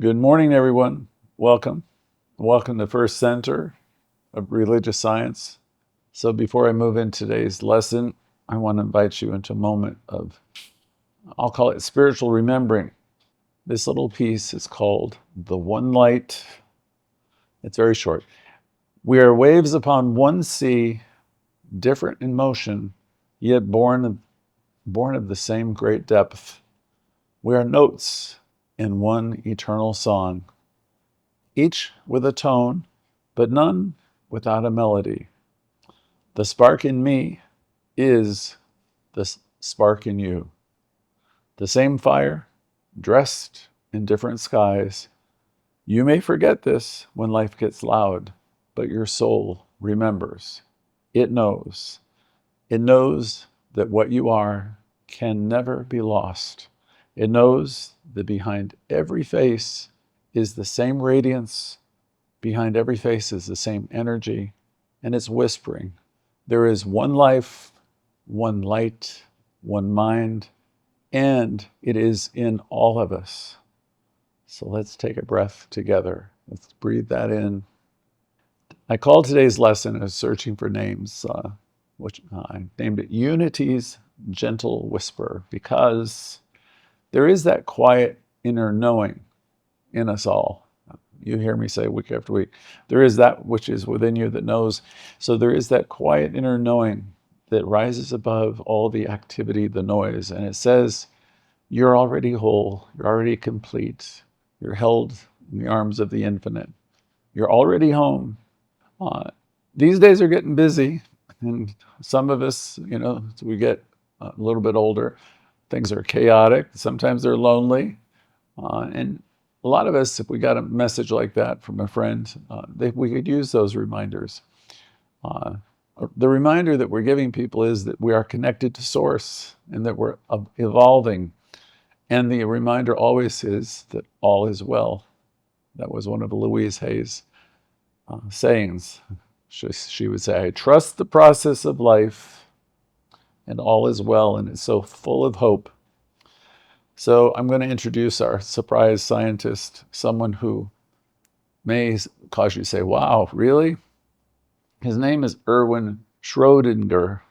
Good morning, everyone. Welcome. Welcome to First Center of Religious Science. So before I move into today's lesson, I want to invite you into a moment of, I'll call it spiritual remembering. This little piece is called The One Light. It's very short. We are waves upon one sea, different in motion, yet born of the same great depth. We are notes in one eternal song, each with a tone, but none without a melody. The spark in me is the spark in you. The same fire, dressed in different skies. You may forget this when life gets loud, but your soul remembers. It knows. It knows that what you are can never be lost. It knows that behind every face is the same radiance. Behind every face is the same energy, and it's whispering. There is one life, one light, one mind, and it is in all of us. So let's take a breath together. Let's breathe that in. I called today's lesson as searching for names, which I named it Unity's Gentle Whisper, because there is that quiet inner knowing in us all. You hear me say week after week, there is that which is within you that knows. So there is that quiet inner knowing that rises above all the activity, the noise. And it says, you're already whole, you're already complete, you're held in the arms of the infinite, you're already home. These days are getting busy, and some of us, as we get a little bit older, things are chaotic. Sometimes they're lonely. And a lot of us, if we got a message like that from a friend, we could use those reminders. Uh, the reminder that we're giving people is that we are connected to Source and that we're evolving. And the reminder always is that all is well. That was one of Louise Hay's sayings. She would say, I trust the process of life and all is well, and it's so full of hope. So I'm going to introduce our surprise scientist, someone who may cause you to say, wow, really? His name is Erwin Schrödinger.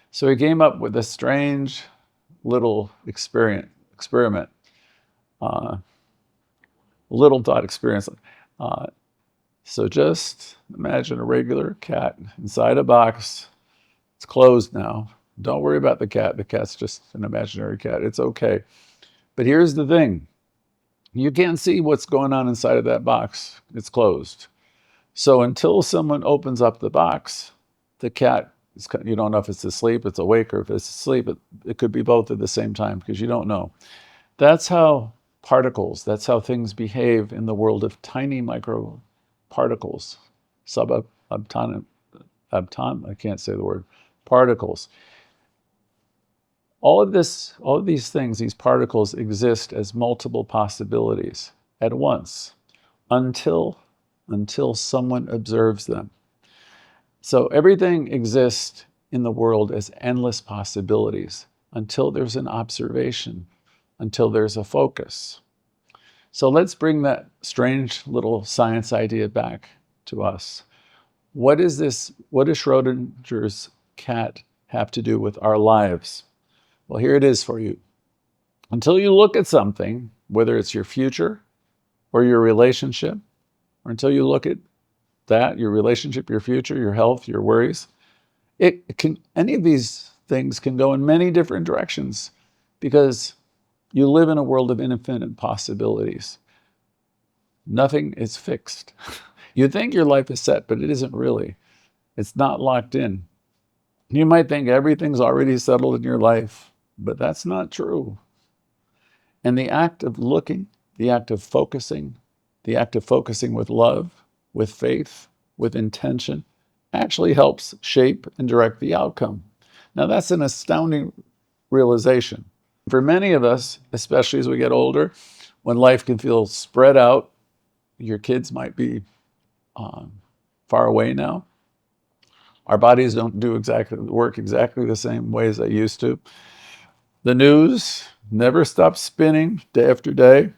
So he came up with a strange little experiment, little dot experience. So just imagine a regular cat inside a box. It's closed now. Don't worry about the cat. The cat's just an imaginary cat. It's okay. But here's the thing. You can't see what's going on inside of that box. It's closed. So until someone opens up the box, the cat, you don't know if it's asleep, it's awake, or if it's asleep. It could be both at the same time because you don't know. That's how particles, that's how things behave in the world of tiny micro particles, I can't say the word, particles. All of these things, these particles exist as multiple possibilities at once until someone observes them. So everything exists in the world as endless possibilities until there's an observation, until there's a focus. So let's bring that strange little science idea back to us. What does Schrodinger's cat have to do with our lives? Well, here it is for you. Until you look at something, whether it's your future or your relationship, or until you look at that, your relationship, your future, your health, your worries, any of these things can go in many different directions because you live in a world of infinite possibilities. Nothing is fixed. You think your life is set, but it isn't really. It's not locked in. You might think everything's already settled in your life, but that's not true. And the act of looking, the act of focusing with love, with faith, with intention, actually helps shape and direct the outcome. Now, that's an astounding realization. For many of us, especially as we get older, when life can feel spread out, your kids might be far away now. Our bodies don't work exactly the same way as they used to. The news never stops spinning day after day.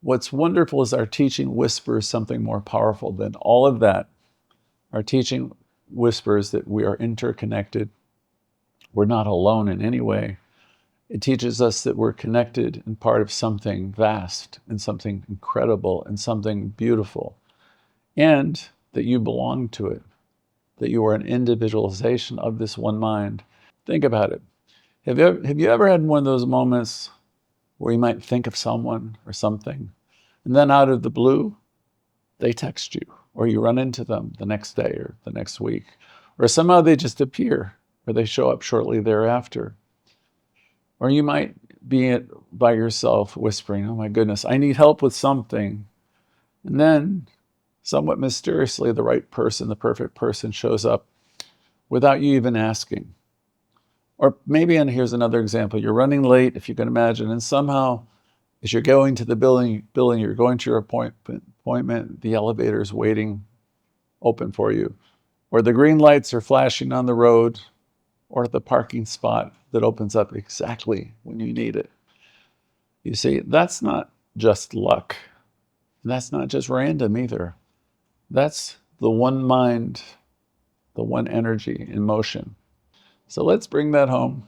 What's wonderful is our teaching whispers something more powerful than all of that. Our teaching whispers that we are interconnected. We're not alone in any way. It teaches us that we're connected and part of something vast and something incredible and something beautiful, and that you belong to it, that you are an individualization of this one mind. Think about it. Have you ever had one of those moments where you might think of someone or something, and then out of the blue, they text you, or you run into them the next day or the next week, or somehow they just appear, or they show up shortly thereafter? Or you might be by yourself whispering, oh my goodness, I need help with something. And then, somewhat mysteriously, the right person, the perfect person shows up without you even asking. Or maybe, and here's another example, you're running late, if you can imagine, and somehow, as you're going to the building, you're going to your appointment, the elevator is waiting open for you, or the green lights are flashing on the road, or the parking spot that opens up exactly when you need it. You see, that's not just luck. That's not just random either. That's the one mind, the one energy in motion. So let's bring that home.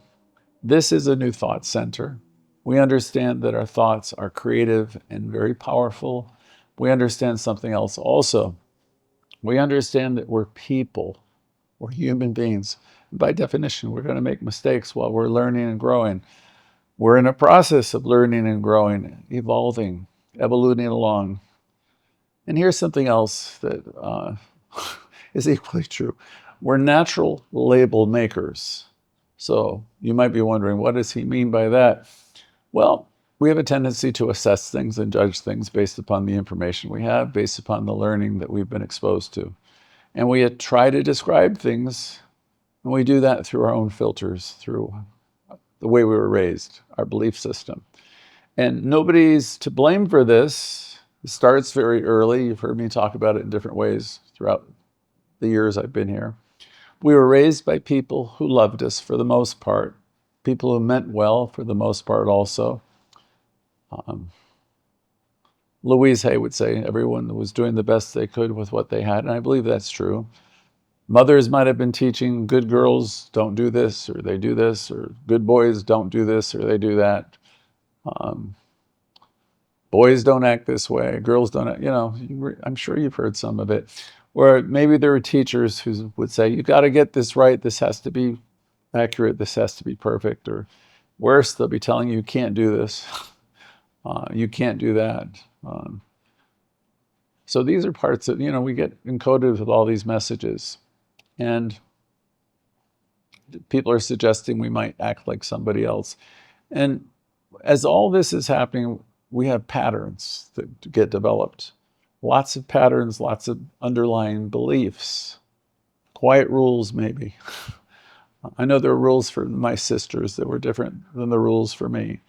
This is a new thought center. We understand that our thoughts are creative and very powerful. We understand something else also. We understand that we're people. We're human beings. By definition, we're going to make mistakes while we're learning and growing. We're in a process of learning and growing, evolving, evoluting along. And here's something else that is equally true. We're natural label makers. So you might be wondering, what does he mean by that? Well, we have a tendency to assess things and judge things based upon the information we have, based upon the learning that we've been exposed to. And we try to describe things, and we do that through our own filters, through the way we were raised, our belief system. And nobody's to blame for this. It starts very early. You've heard me talk about it in different ways throughout the years I've been here. We were raised by people who loved us for the most part, people who meant well for the most part also. Louise Hay would say everyone was doing the best they could with what they had, and I believe that's true. Mothers might have been teaching good girls don't do this, or they do this, or good boys don't do this, or they do that. Boys don't act this way, girls don't act, I'm sure you've heard some of it. Or maybe there were teachers who would say, you got to get this right, this has to be accurate, this has to be perfect. Or worse, they'll be telling you, you can't do this, you can't do that. So these are parts that, we get encoded with all these messages. And people are suggesting we might act like somebody else. And as all this is happening, we have patterns that get developed. Lots of patterns, lots of underlying beliefs. Quiet rules, maybe. I know there are rules for my sisters that were different than the rules for me.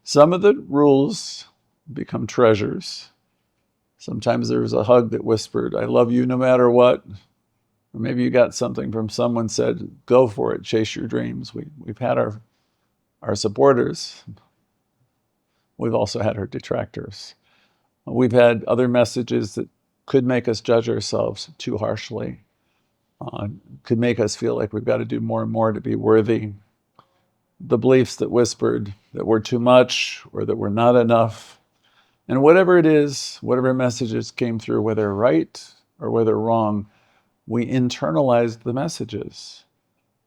Some of the rules become treasures. Sometimes there was a hug that whispered, I love you no matter what. Or maybe you got something from someone said, go for it, chase your dreams. We've had our supporters. We've also had our detractors. We've had other messages that could make us judge ourselves too harshly, could make us feel like we've got to do more and more to be worthy. The beliefs that whispered that we're too much or that we're not enough. And whatever it is, whatever messages came through, whether right or whether wrong, we internalized the messages.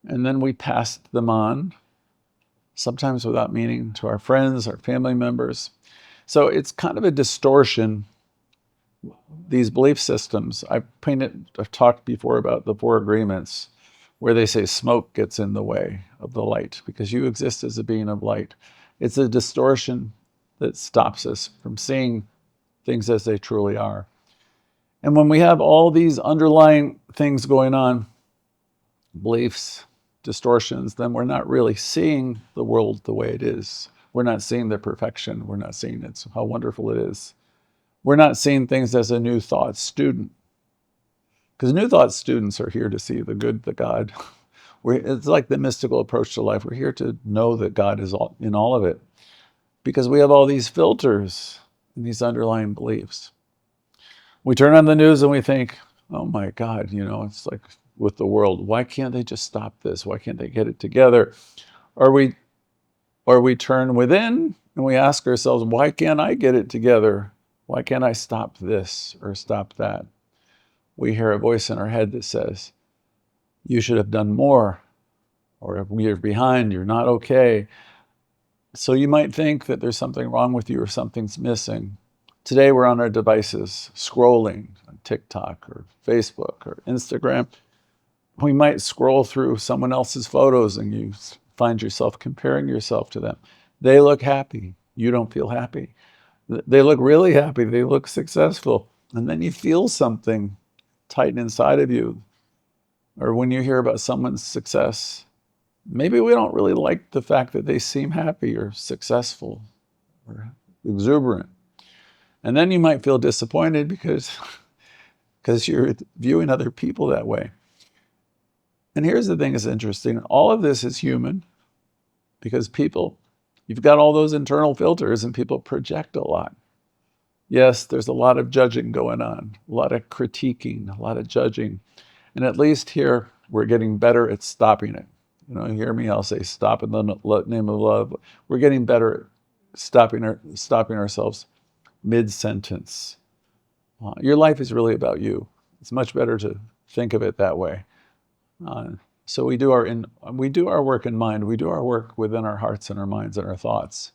And then we passed them on, sometimes without meaning, to our friends, our family members. So it's kind of a distortion, these belief systems. I've talked before about the 4 agreements, where they say smoke gets in the way of the light because you exist as a being of light. It's a distortion that stops us from seeing things as they truly are. And when we have all these underlying things going on, beliefs, distortions, then we're not really seeing the world the way it is. We're not seeing the perfection. We're not seeing how wonderful it is. We're not seeing things as a new thought student. Because new thought students are here to see the good, the God. It's like the mystical approach to life. We're here to know that God is in all of it. Because we have all these filters. in these underlying beliefs. We turn on the news and we think, oh my God, it's like with the world, why can't they just stop this? Why can't they get it together? Or we turn within and we ask ourselves, why can't I get it together? Why can't I stop this or stop that? We hear a voice in our head that says, you should have done more, or you're behind, you're not okay. So you might think that there's something wrong with you or something's missing. Today we're on our devices, scrolling on TikTok or Facebook or Instagram. We might scroll through someone else's photos and you find yourself comparing yourself to them. They look happy. You don't feel happy. They look really happy. They look successful. And then you feel something tighten inside of you. Or when you hear about someone's success, maybe we don't really like the fact that they seem happy or successful or exuberant. And then you might feel disappointed because you're viewing other people that way. And here's the thing that's interesting. All of this is human because you've got all those internal filters and people project a lot. Yes, there's a lot of judging going on, a lot of critiquing, a lot of judging. And at least here, we're getting better at stopping it. You hear me, I'll say stop in the name of love. We're getting better at stopping ourselves mid-sentence. Your life is really about you. It's much better to think of it that way. So we do our work in mind. We do our work within our hearts and our minds and our thoughts.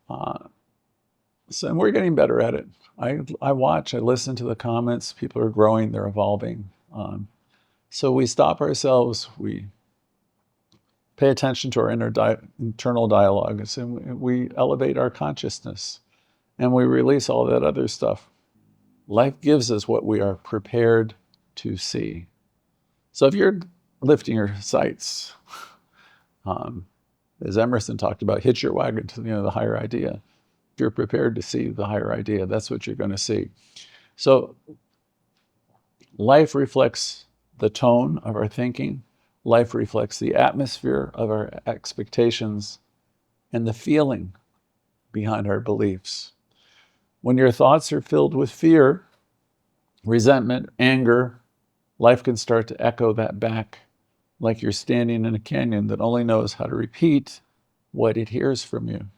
And we're getting better at it. I listen to the comments. People are growing, they're evolving. So we stop ourselves. We pay attention to our internal dialogues, and we elevate our consciousness, and we release all that other stuff. Life gives us what we are prepared to see. So if you're lifting your sights, as Emerson talked about, hitch your wagon to the higher idea. If you're prepared to see the higher idea, that's what you're going to see. So life reflects the tone of our thinking. Life reflects the atmosphere of our expectations and the feeling behind our beliefs. When your thoughts are filled with fear, resentment, anger, life can start to echo that back like you're standing in a canyon that only knows how to repeat what it hears from you.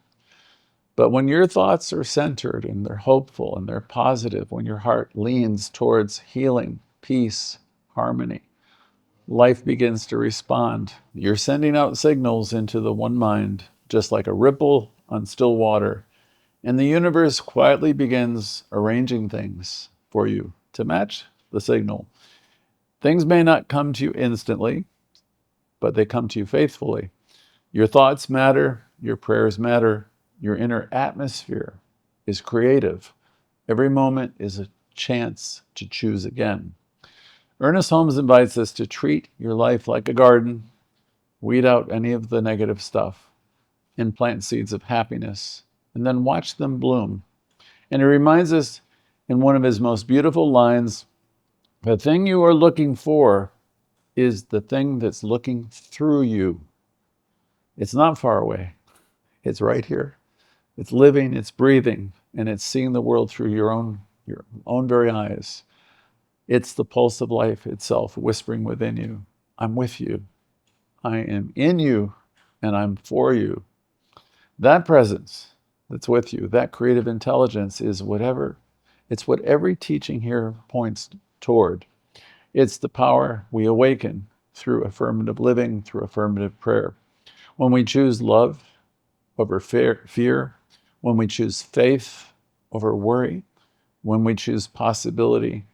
But when your thoughts are centered and they're hopeful and they're positive, when your heart leans towards healing, peace, harmony, life begins to respond. You're sending out signals into the one mind, just like a ripple on still water. And the universe quietly begins arranging things for you to match the signal. Things may not come to you instantly, but they come to you faithfully. Your thoughts matter, your prayers matter, your inner atmosphere is creative. Every moment is a chance to choose again. Ernest Holmes invites us to treat your life like a garden, weed out any of the negative stuff, and plant seeds of happiness, and then watch them bloom. And he reminds us in one of his most beautiful lines, the thing you are looking for is the thing that's looking through you. It's not far away. It's right here. It's living, it's breathing, and it's seeing the world through your own very eyes. It's the pulse of life itself whispering within you, I'm with you. I am in you, and I'm for you. That presence that's with you, that creative intelligence is what every teaching here points toward. It's the power we awaken through affirmative living, through affirmative prayer. When we choose love over fear, when we choose faith over worry, when we choose possibility,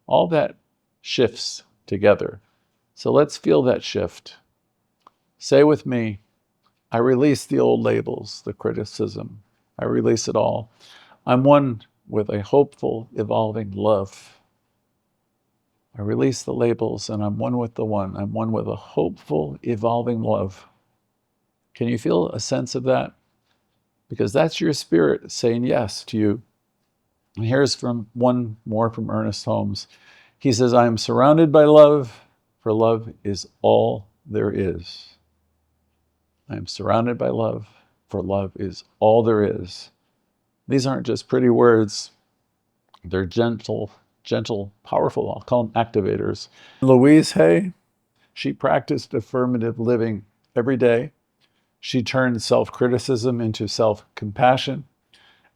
all that shifts together. So let's feel that shift. Say with me, I release the old labels, the criticism. I release it all. I'm one with a hopeful, evolving love. I release the labels and I'm one with the one. I'm one with a hopeful, evolving love. Can you feel a sense of that? Because that's your spirit saying yes to you. And here's from one more from Ernest Holmes. He says, I am surrounded by love, for love is all there is. I am surrounded by love, for love is all there is. These aren't just pretty words. They're gentle, powerful. I'll call them activators. Louise Hay, she practiced affirmative living every day. She turned self-criticism into self-compassion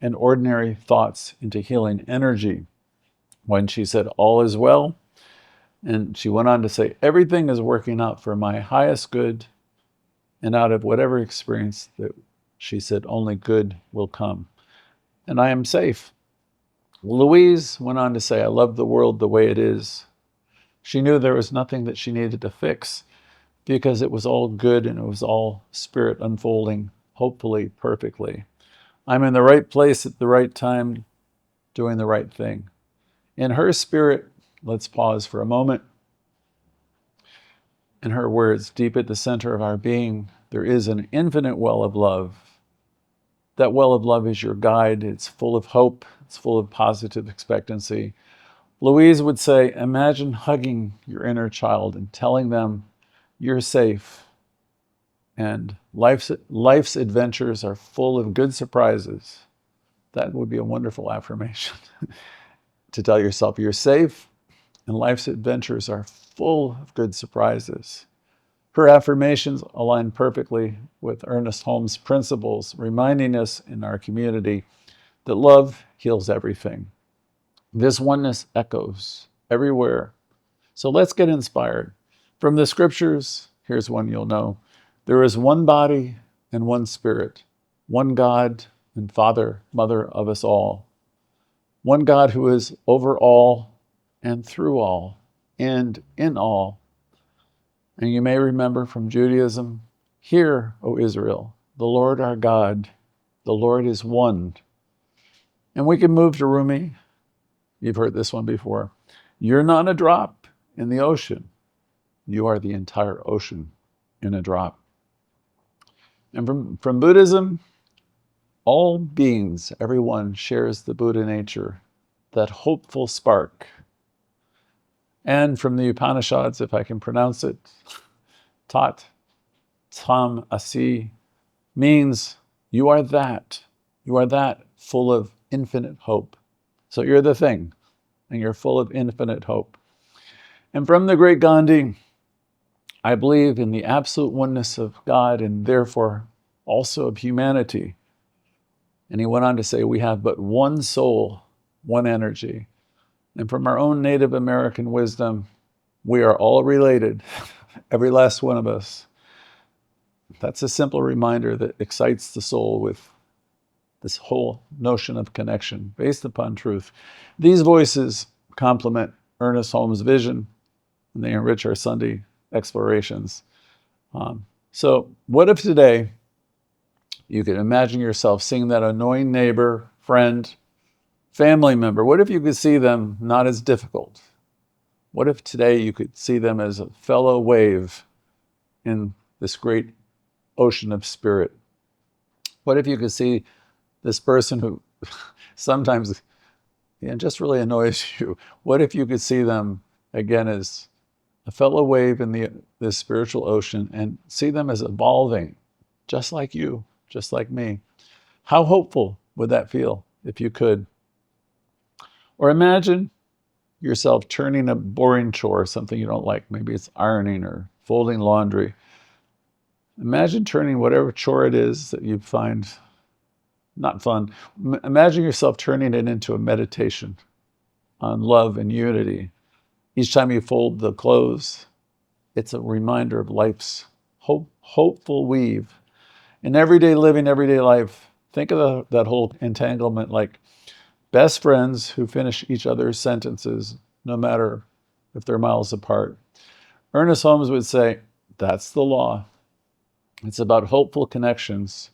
and ordinary thoughts into healing energy. When she said, all is well, and she went on to say, everything is working out for my highest good, and out of whatever experience that she said, only good will come. And I am safe. Louise went on to say, I love the world the way it is. She knew there was nothing that she needed to fix because it was all good and it was all spirit unfolding, hopefully perfectly. I'm in the right place at the right time, doing the right thing. In her spirit, let's pause for a moment. In her words, deep at the center of our being, there is an infinite well of love. That well of love is your guide. It's full of hope. It's full of positive expectancy. Louise would say, imagine hugging your inner child and telling them you're safe. And life's adventures are full of good surprises. That would be a wonderful affirmation to tell yourself you're safe and life's adventures are full of good surprises. Her affirmations align perfectly with Ernest Holmes' principles, reminding us in our community that love heals everything. This oneness echoes everywhere. So let's get inspired. From the scriptures, here's one you'll know. There is one body and one spirit, one God and Father, Mother of us all. One God who is over all and through all and in all. And you may remember from Judaism, hear, O Israel, the Lord our God, the Lord is one. And we can move to Rumi. You've heard this one before. You're not a drop in the ocean. You are the entire ocean in a drop. And from Buddhism, all beings, everyone shares the Buddha nature, that hopeful spark. And from the Upanishads, if I can pronounce it, Tat Tam Asi means you are that full of infinite hope. So you're the thing, and you're full of infinite hope. And from the great Gandhi, I believe in the absolute oneness of God and therefore also of humanity. And he went on to say, we have but one soul, one energy. And from our own Native American wisdom, we are all related, every last one of us. That's a simple reminder that excites the soul with this whole notion of connection based upon truth. These voices complement Ernest Holmes' vision, and they enrich our Sunday explorations. So what if today you could imagine yourself seeing that annoying neighbor, friend, family member? What if you could see them not as difficult? What if today you could see them as a fellow wave in this great ocean of spirit? What if you could see this person who sometimes just really annoys you? What if you could see them again as a fellow wave in this spiritual ocean and see them as evolving, just like you, just like me? How hopeful would that feel if you could? Or imagine yourself turning a boring chore, something you don't like. Maybe it's ironing or folding laundry. Imagine turning whatever chore it is that you find not fun. Imagine yourself turning it into a meditation on love and unity. Each time you fold the clothes, it's a reminder of life's hopeful weave. In everyday living, everyday life, think of that whole entanglement like best friends who finish each other's sentences, no matter if they're miles apart. Ernest Holmes would say, that's the law. It's about hopeful connections.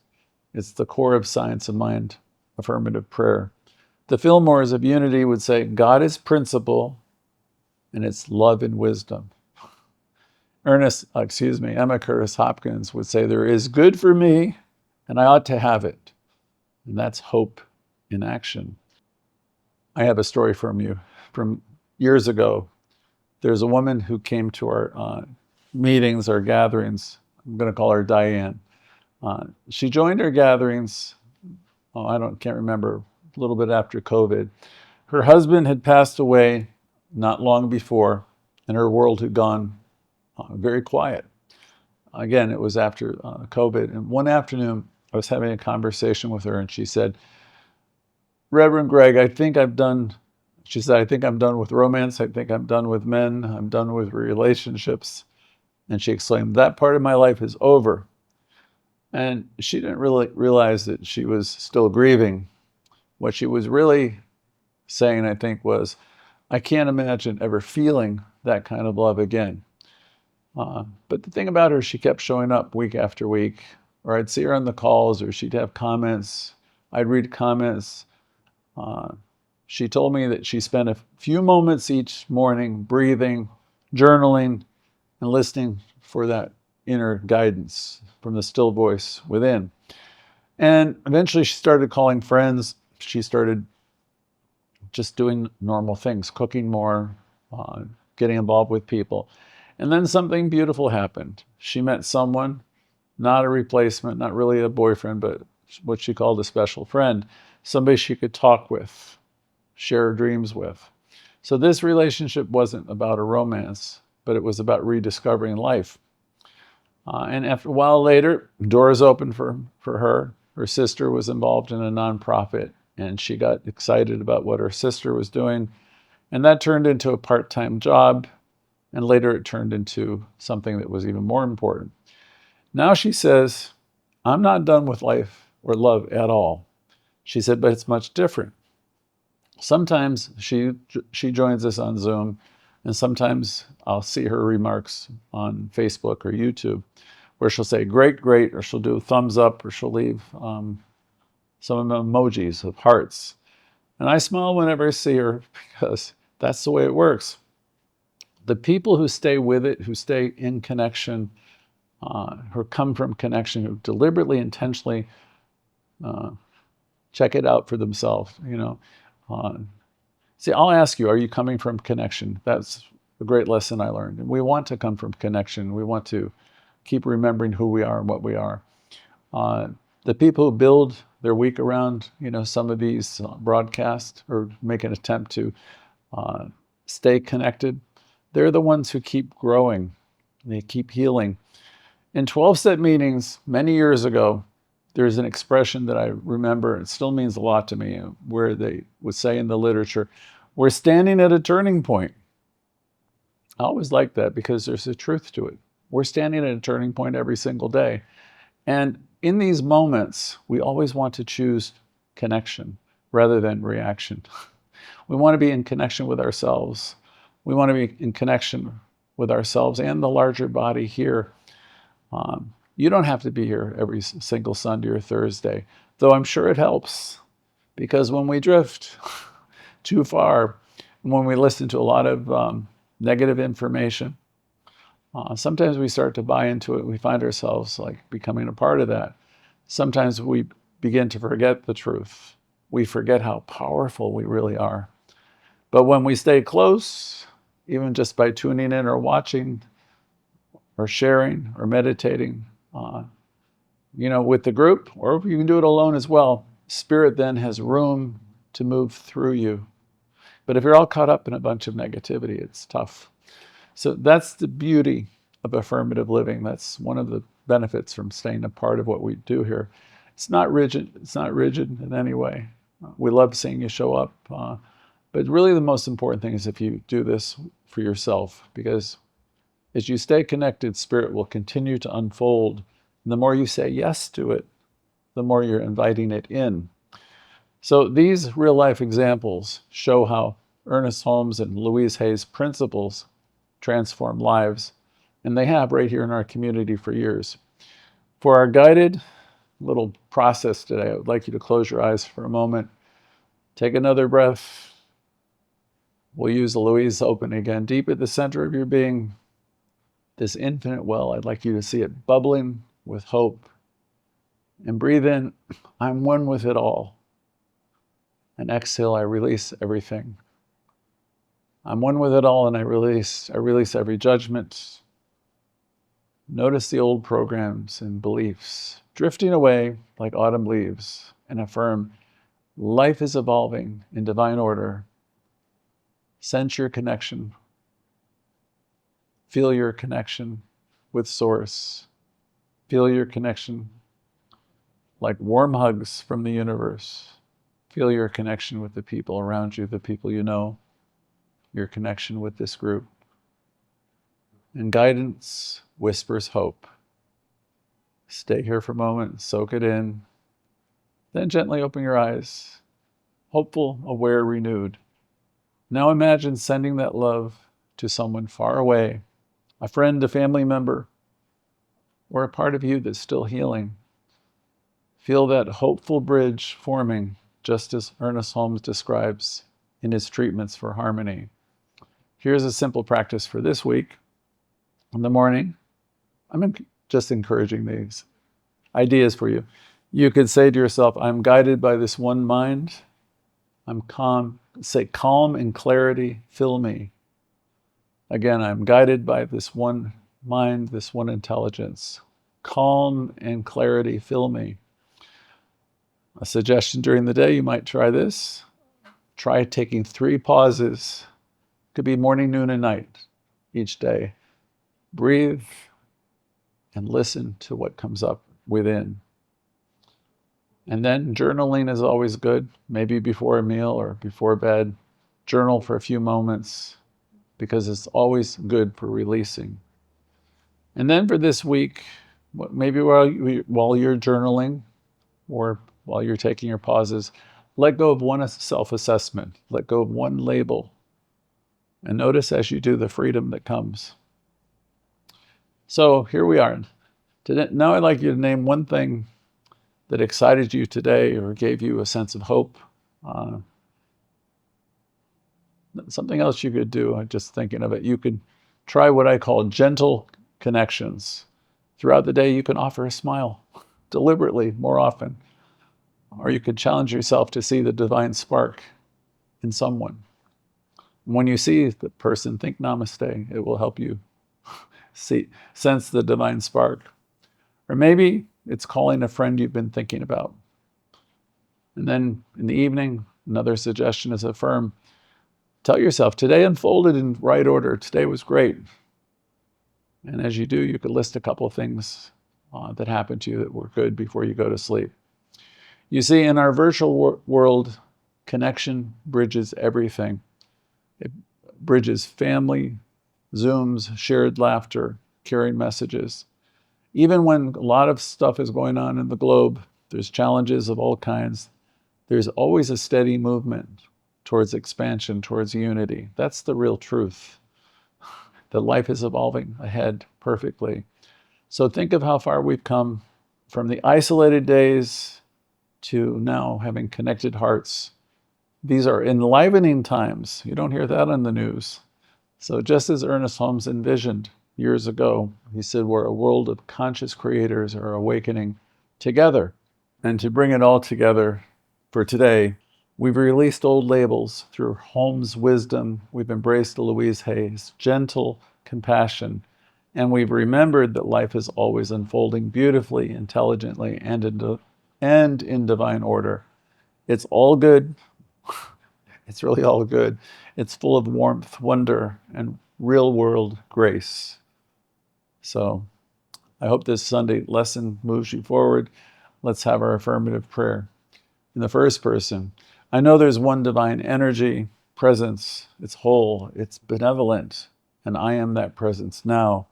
It's the core of science of mind, affirmative prayer. The Fillmores of Unity would say, God is principle, and it's love and wisdom. Emma Curtis Hopkins would say, there is good for me, and I ought to have it. And that's hope in action. I have a story from years ago. There's a woman who came to our meetings, our gatherings. I'm going to call her Diane. She joined our gatherings, can't remember a little bit after COVID. Her husband had passed away not long before, and her world had gone very quiet. Again, it was after COVID. And one afternoon, I was having a conversation with her, and she said, Reverend Greg, she said, I think I'm done with romance. I think I'm done with men. I'm done with relationships. And she exclaimed, that part of my life is over. And she didn't really realize that she was still grieving. What she was really saying, I think, was, I can't imagine ever feeling that kind of love again. But the thing about her, she kept showing up week after week, or I'd see her on the calls, or she'd have comments. I'd read comments. She told me that she spent a few moments each morning breathing, journaling, and listening for that inner guidance from the still voice within. And eventually she started calling friends. She started just doing normal things, cooking more, getting involved with people. And then something beautiful happened. She met someone, not a replacement, not really a boyfriend, but what she called a special friend, somebody she could talk with, share her dreams with. So this relationship wasn't about a romance, but it was about rediscovering life. And after a while later, doors opened for her. Her sister was involved in a nonprofit, and she got excited about what her sister was doing. And that turned into a part-time job. And later it turned into something that was even more important. Now she says, I'm not done with life or love at all. She said, but it's much different. Sometimes she joins us on Zoom, and sometimes I'll see her remarks on Facebook or YouTube, where she'll say, great, great, or she'll do a thumbs up, or she'll leave some emojis of hearts. And I smile whenever I see her, because that's the way it works. The people who stay with it, who stay in connection, who come from connection, who deliberately, intentionally check it out for themselves, See, I'll ask you, are you coming from connection? That's a great lesson I learned. And we want to come from connection. We want to keep remembering who we are and what we are. The people who build their week around, some of these broadcasts or make an attempt to stay connected, they're the ones who keep growing. They keep healing. In 12-step meetings many years ago, there's an expression that I remember, it still means a lot to me, where they would say in the literature, we're standing at a turning point. I always like that because there's a truth to it. We're standing at a turning point every single day. And in these moments, we always want to choose connection rather than reaction. We want to be in connection with ourselves. We want to be in connection with ourselves and the larger body here. You don't have to be here every single Sunday or Thursday, though I'm sure it helps, because when we drift too far, when we listen to a lot of negative information, sometimes we start to buy into it. We find ourselves like becoming a part of that. Sometimes we begin to forget the truth. We forget how powerful we really are. But when we stay close, even just by tuning in or watching or sharing or meditating, with the group, or you can do it alone as well, Spirit then has room to move through you. But if you're all caught up in a bunch of negativity, it's tough. So that's the beauty of affirmative living. That's one of the benefits from staying a part of what we do here. It's not rigid. It's not rigid in any way. We love seeing you show up. But really the most important thing is if you do this for yourself, because as you stay connected, Spirit will continue to unfold. And the more you say yes to it, the more you're inviting it in. So these real life examples show how Ernest Holmes and Louise Hay's principles transform lives. And they have right here in our community for years. For our guided little process today, I would like you to close your eyes for a moment. Take another breath. We'll use the Louise open again. Deep at the center of your being, this infinite well, I'd like you to see it bubbling with hope. And breathe in, I'm one with it all. And exhale, I release everything. I'm one with it all, and I release every judgment. Notice the old programs and beliefs drifting away like autumn leaves, and affirm, Life is evolving in divine order. Sense your connection. Feel your connection with Source. Feel your connection like warm hugs from the universe. Feel your connection with the people around you, the people you know, your connection with this group. And guidance whispers hope. Stay here for a moment, soak it in, then gently open your eyes, hopeful, aware, renewed. Now imagine sending that love to someone far away, a friend, a family member, or a part of you that's still healing. Feel that hopeful bridge forming, just as Ernest Holmes describes in his treatments for harmony. Here's a simple practice for this week. In the morning, I'm just encouraging these ideas for you. You could say to yourself, I'm guided by this one mind. I'm calm. Say, calm and clarity fill me. Again, I'm guided by this one mind, this one intelligence. Calm and clarity fill me. A suggestion during the day, you might try this. Try taking 3 pauses. Could be morning, noon, and night each day. Breathe and listen to what comes up within. And then journaling is always good. Maybe before a meal or before bed. Journal for a few moments because it's always good for releasing. And then for this week, maybe while you're journaling or while you're taking your pauses, let go of one self-assessment. Let go of one label. And notice as you do the freedom that comes. So here we are. Now I'd like you to name one thing that excited you today or gave you a sense of hope. Something else you could do, I'm just thinking of it. You could try what I call gentle connections. Throughout the day, you can offer a smile deliberately more often. Or you could challenge yourself to see the divine spark in someone. When you see the person, think namaste. It will help you sense the divine spark. Or maybe it's calling a friend you've been thinking about. And then in the evening, another suggestion is affirm. Tell yourself, today unfolded in right order. Today was great. And as you do, you could list a couple of things that happened to you that were good before you go to sleep. You see, in our virtual world, connection bridges everything. It bridges family, Zooms, shared laughter, carrying messages. Even when a lot of stuff is going on in the globe, there's challenges of all kinds, there's always a steady movement towards expansion, towards unity. That's the real truth. That life is evolving ahead perfectly. So think of how far we've come from the isolated days to now having connected hearts. These are enlivening times. You don't hear that on the news. So just as Ernest Holmes envisioned years ago, he said we're a world of conscious creators are awakening together. And to bring it all together for today, we've released old labels through Holmes' wisdom. We've embraced Louise Hay's gentle compassion. And we've remembered that life is always unfolding beautifully, intelligently, and in divine order. It's all good. It's really all good. It's full of warmth, wonder, and real world grace. So I hope this Sunday lesson moves you forward. Let's have our affirmative prayer. In the first person, I know there's one divine energy, presence. It's whole, it's benevolent, and I am that presence now.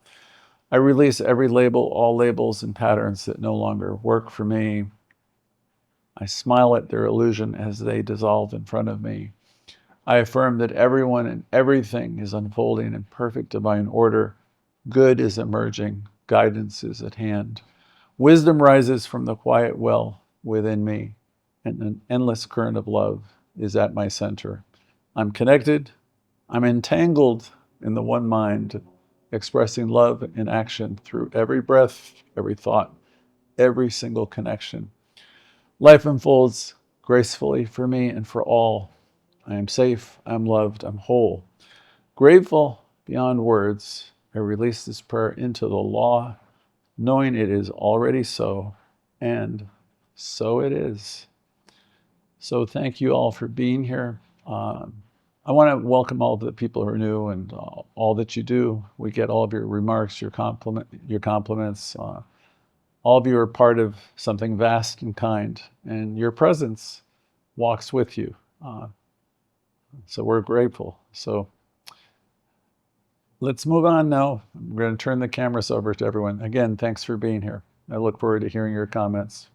I release every label, all labels and patterns that no longer work for me. I smile at their illusion as they dissolve in front of me. I affirm that everyone and everything is unfolding in perfect divine order. Good is emerging. Guidance is at hand. Wisdom rises from the quiet well within me, and an endless current of love is at my center. I'm connected. I'm entangled in the one mind, expressing love in action through every breath, every thought, every single connection. Life unfolds gracefully for me and for all. I am safe, I'm loved, I'm whole. Grateful beyond words, I release this prayer into the law, knowing it is already so, and so it is. So thank you all for being here. I want to welcome all of the people who are new and all that you do. We get all of your remarks, your compliments. All of you are part of something vast and kind, and your presence walks with you. So we're grateful. So let's move on now. I'm going to turn the cameras over to everyone. Again, thanks for being here. I look forward to hearing your comments.